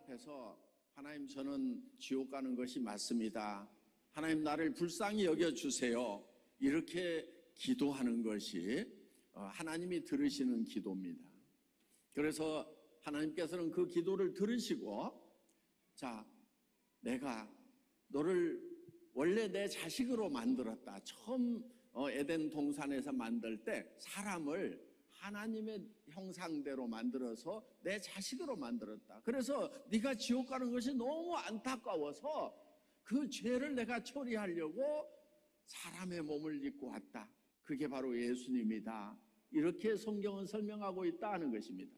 앞에서 하나님, 저는 지옥 가는 것이 맞습니다. 하나님, 나를 불쌍히 여겨주세요. 이렇게 기도하는 것이 하나님이 들으시는 기도입니다. 그래서 하나님께서는 그 기도를 들으시고, 자, 내가 너를 원래 내 자식으로 만들었다. 처음 에덴 동산에서 만들 때 사람을 하나님의 형상대로 만들어서 내 자식으로 만들었다. 그래서 네가 지옥 가는 것이 너무 안타까워서 그 죄를 내가 처리하려고 사람의 몸을 입고 왔다. 그게 바로 예수님이다. 이렇게 성경은 설명하고 있다는 것입니다.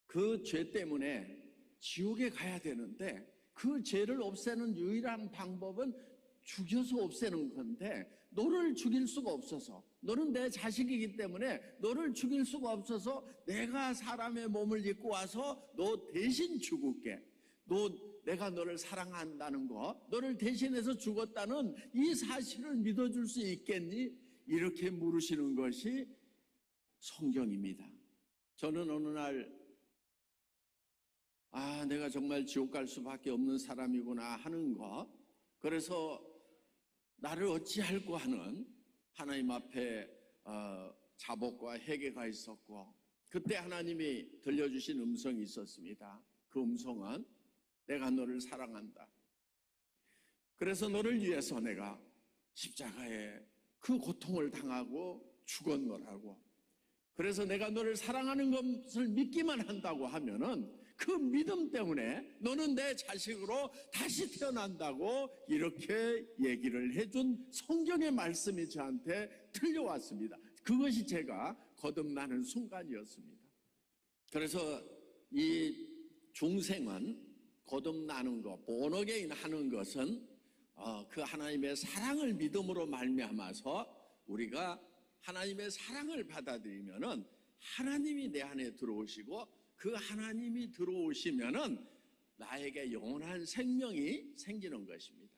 그 죄 때문에 지옥에 가야 되는데 그 죄를 없애는 유일한 방법은 죽여서 없애는 건데, 너를 죽일 수가 없어서, 너는 내 자식이기 때문에 너를 죽일 수가 없어서 내가 사람의 몸을 입고 와서 너 대신 죽을게. 내가 너를 사랑한다는 거, 너를 대신해서 죽었다는 이 사실을 믿어줄 수 있겠니? 이렇게 물으시는 것이 성경입니다. 저는 어느 날 내가 정말 지옥 갈 수밖에 없는 사람이구나 하는 거, 그래서 나를 어찌할꼬 하는 하나님 앞에 자복과 회개가 있었고, 그때 하나님이 들려주신 음성이 있었습니다. 그 음성은 내가 너를 사랑한다. 그래서 너를 위해서 내가 십자가에 그 고통을 당하고 죽었노라고. 그래서 내가 너를 사랑하는 것을 믿기만 한다고 하면은 그 믿음 때문에 너는 내 자식으로 다시 태어난다고 이렇게 얘기를 해준 성경의 말씀이 저한테 들려왔습니다. 그것이 제가 거듭나는 순간이었습니다. 그래서 이 중생은 거듭나는 것, 본어게인 하는 것은 그 하나님의 사랑을 믿음으로 말미암아서 우리가 하나님의 사랑을 받아들이면은 하나님이 내 안에 들어오시고, 그 하나님이 들어오시면은 나에게 영원한 생명이 생기는 것입니다.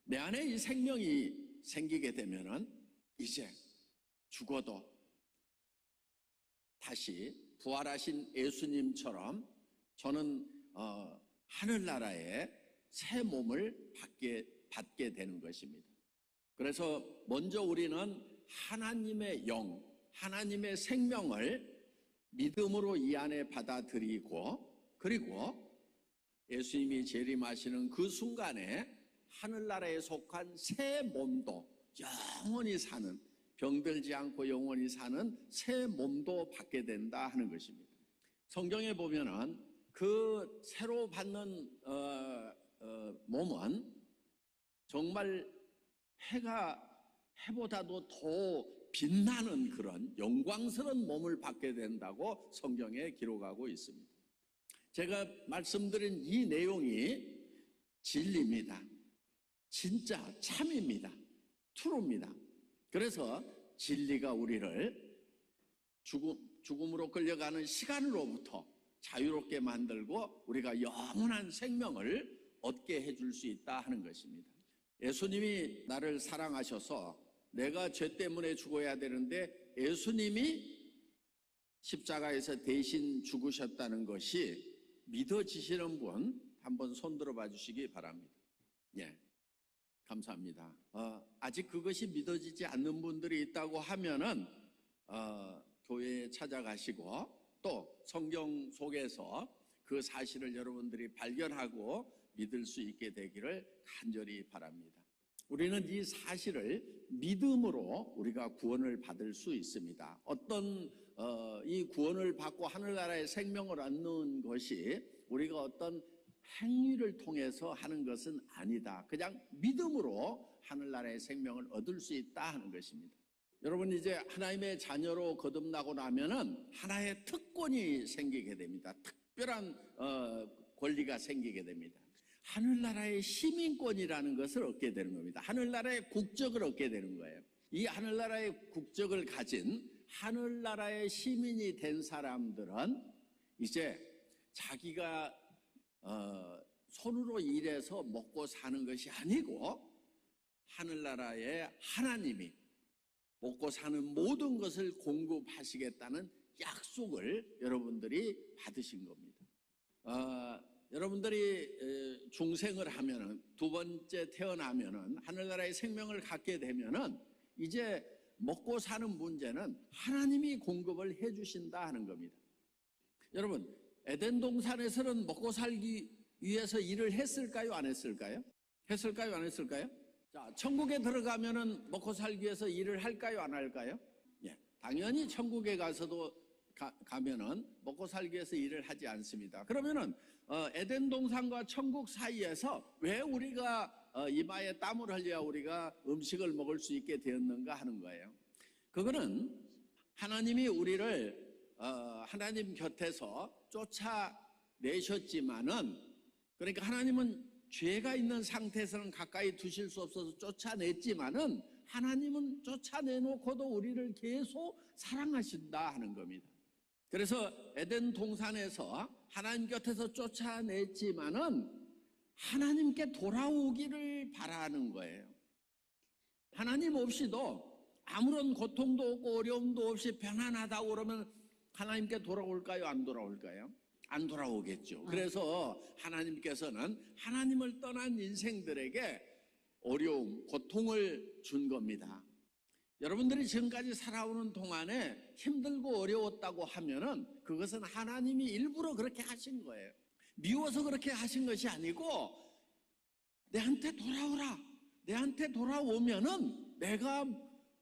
내 안에 이 생명이 생기게 되면은 이제 죽어도 다시 부활하신 예수님처럼 저는 하늘나라의 새 몸을 받게 되는 것입니다. 그래서 먼저 우리는 하나님의 영, 하나님의 생명을 믿음으로 이 안에 받아들이고, 그리고 예수님이 재림하시는 그 순간에 하늘나라에 속한 새 몸도 영원히 사는, 병들지 않고 영원히 사는 새 몸도 받게 된다 하는 것입니다. 성경에 보면은 그 새로 받는 몸은 정말 해보다도 더 빛나는 그런 영광스러운 몸을 받게 된다고 성경에 기록하고 있습니다. 제가 말씀드린 이 내용이 진리입니다. 진짜 참입니다. 트루입니다. 그래서 진리가 우리를 죽음으로 끌려가는 시간으로부터 자유롭게 만들고 우리가 영원한 생명을 얻게 해줄 수 있다 하는 것입니다. 예수님이 나를 사랑하셔서 내가 죄 때문에 죽어야 되는데 예수님이 십자가에서 대신 죽으셨다는 것이 믿어지시는 분 한번 손들어 봐 주시기 바랍니다. 예, 감사합니다. 아직 그것이 믿어지지 않는 분들이 있다고 하면은 교회에 찾아가시고 또 성경 속에서 그 사실을 여러분들이 발견하고 믿을 수 있게 되기를 간절히 바랍니다. 우리는 이 사실을 믿음으로 우리가 구원을 받을 수 있습니다. 어떤 이 구원을 받고 하늘나라의 생명을 얻는 것이 우리가 어떤 행위를 통해서 하는 것은 아니다. 그냥 믿음으로 하늘나라의 생명을 얻을 수 있다 하는 것입니다. 여러분, 이제 하나님의 자녀로 거듭나고 나면은 하나의 특권이 생기게 됩니다. 특별한 권리가 생기게 됩니다. 하늘나라의 시민권이라는 것을 얻게 되는 겁니다. 하늘나라의 국적을 얻게 되는 거예요. 이 하늘나라의 국적을 가진 하늘나라의 시민이 된 사람들은 이제 자기가 손으로 일해서 먹고 사는 것이 아니고 하늘나라의 하나님이 먹고 사는 모든 것을 공급하시겠다는 약속을 여러분들이 받으신 겁니다. 여러분들이 중생을 하면은, 두 번째 태어나면은, 하늘나라의 생명을 갖게 되면은 이제 먹고 사는 문제는 하나님이 공급을 해 주신다 하는 겁니다. 여러분, 에덴 동산에서는 먹고 살기 위해서 일을 했을까요? 안 했을까요? 했을까요? 안 했을까요? 자, 천국에 들어가면은 먹고 살기 위해서 일을 할까요? 안 할까요? 예, 당연히 천국에 가서도 가면은 먹고 살기 위해서 일을 하지 않습니다. 그러면은 에덴 동산과 천국 사이에서 왜 우리가 이마에 땀을 흘려야 우리가 음식을 먹을 수 있게 되었는가 하는 거예요. 그거는 하나님이 우리를 하나님 곁에서 쫓아내셨지만은, 그러니까 하나님은 죄가 있는 상태에서는 가까이 두실 수 없어서 쫓아냈지만은 하나님은 쫓아내놓고도 우리를 계속 사랑하신다 하는 겁니다. 그래서 에덴 동산에서 하나님 곁에서 쫓아냈지만은 하나님께 돌아오기를 바라는 거예요. 하나님 없이도 아무런 고통도 없고 어려움도 없이 편안하다고 그러면 하나님께 돌아올까요? 안 돌아올까요? 안 돌아오겠죠. 그래서 하나님께서는 하나님을 떠난 인생들에게 어려움, 고통을 준 겁니다. 여러분들이 지금까지 살아오는 동안에 힘들고 어려웠다고 하면은 그것은 하나님이 일부러 그렇게 하신 거예요. 미워서 그렇게 하신 것이 아니고, 내한테 돌아오라. 내한테 돌아오면은 내가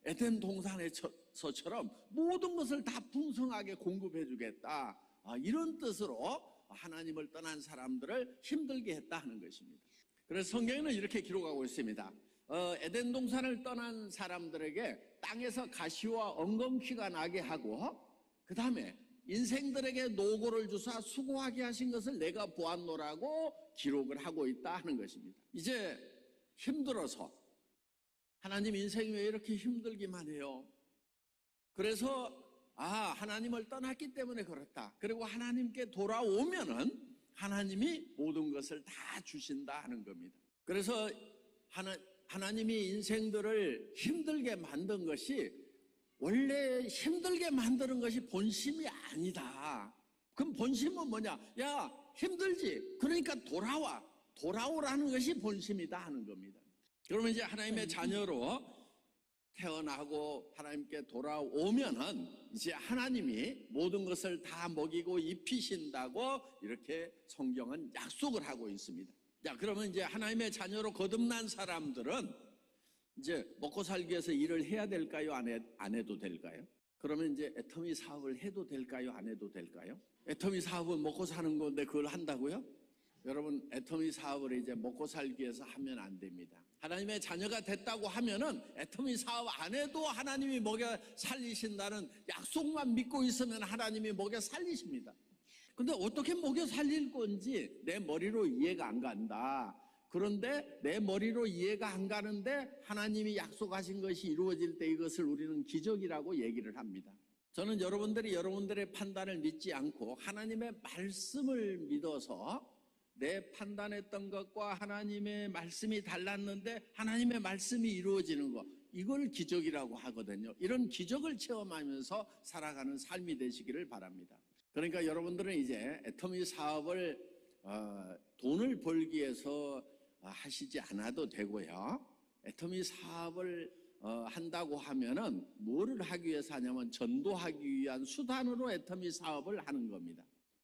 에덴 동산에서처럼 모든 것을 다 풍성하게 공급해 주겠다. 이런 뜻으로 하나님을 떠난 사람들을 힘들게 했다 하는 것입니다. 그래서 성경에는 이렇게 기록하고 있습니다. 에덴 동산을 떠난 사람들에게 땅에서 가시와 엉겅퀴가 나게 하고, 그 다음에 인생들에게 노고를 주사 수고하게 하신 것을 내가 보았노라고 기록을 하고 있다 하는 것입니다. 이제 힘들어서 하나님 인생이 왜 이렇게 힘들기만 해요? 그래서 하나님을 떠났기 때문에 그렇다. 그리고 하나님께 돌아오면은 하나님이 모든 것을 다 주신다 하는 겁니다. 그래서 하나님이 인생들을 힘들게 만든 것이, 원래 힘들게 만드는 것이 본심이 아니다. 그럼 본심은 뭐냐? 야, 힘들지? 그러니까 돌아오라는 것이 본심이다 하는 겁니다. 그러면 이제 하나님의 자녀로 태어나고 하나님께 돌아오면은 이제 하나님이 모든 것을 다 먹이고 입히신다고 이렇게 성경은 약속을 하고 있습니다. 자, 그러면 이제 하나님의 자녀로 거듭난 사람들은 이제 먹고 살기 위해서 일을 해야 될까요? 안 해도 될까요? 그러면 이제 애터미 사업을 해도 될까요? 안 해도 될까요? 애터미 사업은 먹고 사는 건데 그걸 한다고요? 여러분, 애터미 사업을 이제 먹고 살기 위해서 하면 안 됩니다. 하나님의 자녀가 됐다고 하면은 애터미 사업 안 해도 하나님이 먹여 살리신다는 약속만 믿고 있으면 하나님이 먹여 살리십니다. 근데 어떻게 먹여 살릴 건지 내 머리로 이해가 안 간다. 그런데 내 머리로 이해가 안 가는데 하나님이 약속하신 것이 이루어질 때 이것을 우리는 기적이라고 얘기를 합니다. 저는 여러분들이 여러분들의 판단을 믿지 않고 하나님의 말씀을 믿어서 내 판단했던 것과 하나님의 말씀이 달랐는데 하나님의 말씀이 이루어지는 것, 이걸 기적이라고 하거든요. 이런 기적을 체험하면서 살아가는 삶이 되시기를 바랍니다. 그러니까 여러분들은 이제 애터미 사업을 돈을 벌기 위해서 하시지 않아도 되고요. 애터미 사업을 한다고 하면은 뭐를 하기 위해서 하냐면 전도하기 위한 수단으로 애터미 사업을 하는 겁니다.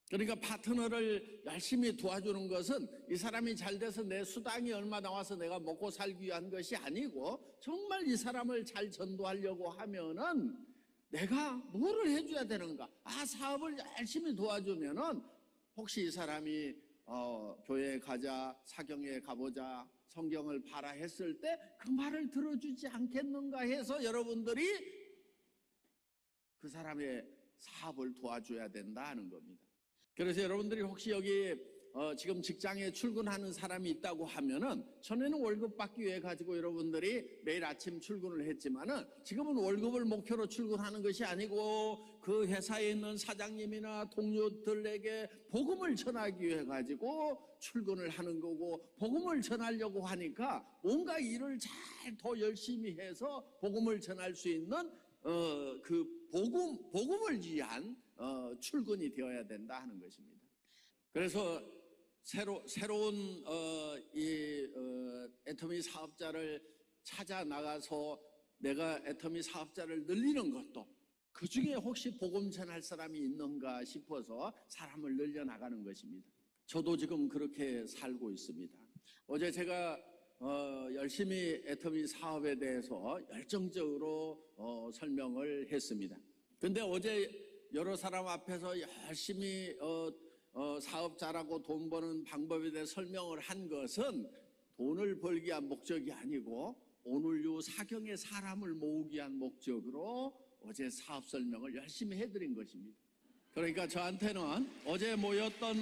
그러니까 파트너를 열심히 도와주는 것은 이 사람이 잘 돼서 내 수당이 얼마 나와서 내가 먹고 살기 위한 것이 아니고, 정말 이 사람을 잘 전도하려고 하면은 내가 뭐를 해줘야 되는가? 사업을 열심히 도와주면은 혹시 이 사람이 교회에 가자, 사경에 가보자, 성경을 봐라 했을 때 그 말을 들어주지 않겠는가 해서 여러분들이 그 사람의 사업을 도와줘야 된다 하는 겁니다. 그래서 여러분들이 혹시 여기 지금 직장에 출근하는 사람이 있다고 하면은, 전에는 월급 받기 위해 가지고 여러분들이 매일 아침 출근을 했지만은 지금은 월급을 목표로 출근하는 것이 아니고 그 회사에 있는 사장님이나 동료들에게 복음을 전하기 위해 가지고 출근을 하는 거고, 복음을 전하려고 하니까 뭔가 일을 잘 더 열심히 해서 복음을 전할 수 있는 그 복음을 위한 출근이 되어야 된다 하는 것입니다. 그래서 새로운 애터미 사업자를 찾아 나가서 내가 애터미 사업자를 늘리는 것도 그 중에 혹시 복음 전할 사람이 있는가 싶어서 사람을 늘려 나가는 것입니다. 저도 지금 그렇게 살고 있습니다. 어제 제가 열심히 애터미 사업에 대해서 열정적으로 설명을 했습니다. 근데 어제 여러 사람 앞에서 열심히 사업자라고 돈 버는 방법에 대해 설명을 한 것은 돈을 벌기 위한 목적이 아니고 오늘요 사경의 사람을 모으기 위한 목적으로 어제 사업 설명을 열심히 해드린 것입니다. 그러니까 저한테는 어제 모였던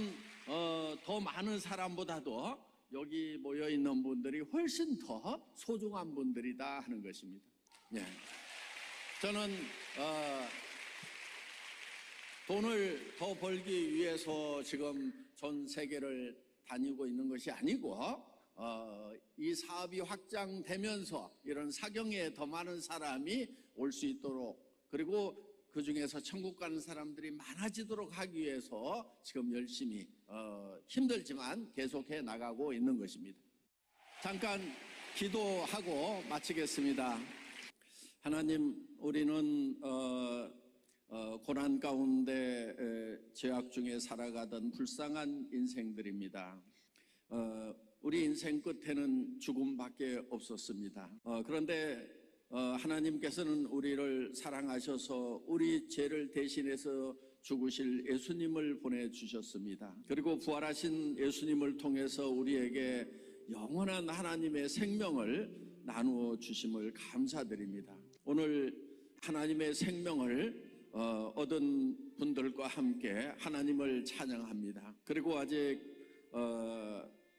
더 많은 사람보다도 여기 모여있는 분들이 훨씬 더 소중한 분들이다 하는 것입니다. 예. 저는 돈을 더 벌기 위해서 지금 전 세계를 다니고 있는 것이 아니고 이 사업이 확장되면서 이런 사경에 더 많은 사람이 올 수 있도록 그리고 그 중에서 천국 가는 사람들이 많아지도록 하기 위해서 지금 열심히 힘들지만 계속해 나가고 있는 것입니다. 잠깐 기도하고 마치겠습니다. 하나님, 우리는 고난 가운데 죄악 중에 살아가던 불쌍한 인생들입니다. 우리 인생 끝에는 죽음밖에 없었습니다. 그런데 하나님께서는 우리를 사랑하셔서 우리 죄를 대신해서 죽으실 예수님을 보내주셨습니다. 그리고 부활하신 예수님을 통해서 우리에게 영원한 하나님의 생명을 나누어 주심을 감사드립니다. 오늘 하나님의 생명을 얻은 분들과 함께 하나님을 찬양합니다. 그리고 아직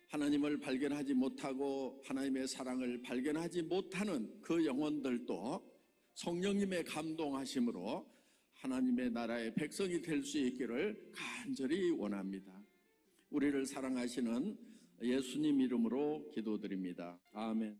하나님을 발견하지 못하고 하나님의 사랑을 발견하지 못하는 그 영혼들도 성령님의 감동하심으로 하나님의 나라의 백성이 될 수 있기를 간절히 원합니다. 우리를 사랑하시는 예수님 이름으로 기도드립니다. 아멘.